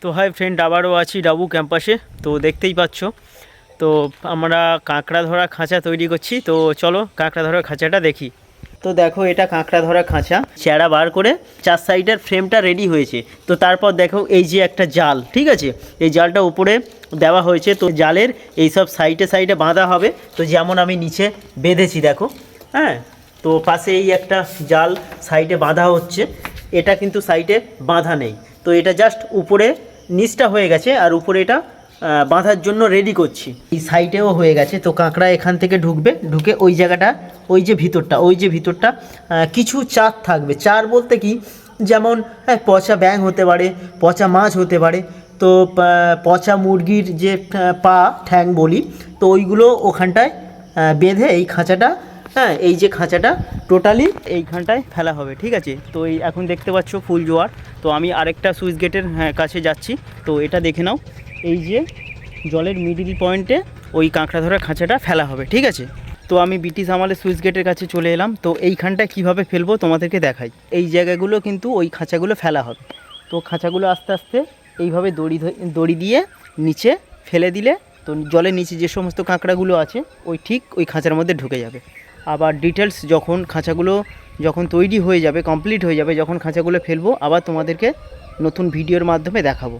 তো hi friend, আবারও আছি ডাবু ক্যাম্পাসে। তো দেখতেই পাচ্ছ, তো আমরা কাঁকড়া ধরা খাঁচা তৈরি করছি। তো চলো কাঁকড়া ধরা খাঁচাটা দেখি। তো দেখো, এটা কাঁকড়া ধরা খাঁচা, চেরা বার করে চার সাইডের ফ্রেমটা রেডি হয়েছে। তো তারপর দেখো এই যে একটা জাল, ঠিক আছে, এই জালটা উপরে দেওয়া হয়েছে। তো জালের এইসব সাইডে সাইডে বাঁধা হবে। তো যেমন আমি নিচে বেঁধেছি দেখো, হ্যাঁ। তো পাশে এই একটা জাল সাইডে বাঁধা হচ্ছে, এটা কিন্তু সাইডে বাঁধা নেই। তো এটা জাস্ট উপরে নিচটা হয়ে গেছে, আর উপরে এটা বাঁধার জন্য রেডি করছি। এই সাইডেও হয়ে গেছে। তো কাঁকড়া এখান থেকে ঢুকবে, ঢুকে ওই জায়গাটা, ওই যে ভিতরটা কিছু চার থাকবে। চার বলতে কি, যেমন পচা ব্যাঙ হতে পারে, পচা মাছ হতে পারে, তো পচা মুরগির যে পা ঠ্যাং বলি, তো ওইগুলো ওখানটায় বেঁধে এই খাঁচাটা, হ্যাঁ, এই যে খাঁচাটা টোটালি এইখানটায় ফেলা হবে, ঠিক আছে। তো এই এখন দেখতে পাচ্ছ ফুল জোয়ার। তো আমি আরেকটা সুইচ গেটের কাছে যাচ্ছি। তো এটা দেখে নাও, এই যে জলের মিডিল পয়েন্টে ওই কাঁকড়া ধরা খাঁচাটা ফেলা হবে, ঠিক আছে। তো আমি ব্রিটিশ আমলের সুইচ গেটের কাছে চলে এলাম। তো এইখানটায় কীভাবে ফেলবো তোমাদেরকে দেখাই। এই জায়গাগুলো কিন্তু ওই খাঁচাগুলো ফেলা হবে। তো খাঁচাগুলো আস্তে আস্তে এইভাবে দড়ি দিয়ে নিচে ফেলে দিলে, তো জলের নিচে যে সমস্ত কাঁকড়াগুলো আছে ওই ঠিক ওই খাঁচার মধ্যে ঢুকে যাবে। আবার ডিটেলস যখন খাঁচাগুলো যখন তৈরি হয়ে যাবে, কমপ্লিট হয়ে যাবে, যখন খাঁচাগুলো ফেলবো, আবার তোমাদেরকে নতুন ভিডিওর মাধ্যমে দেখাবো।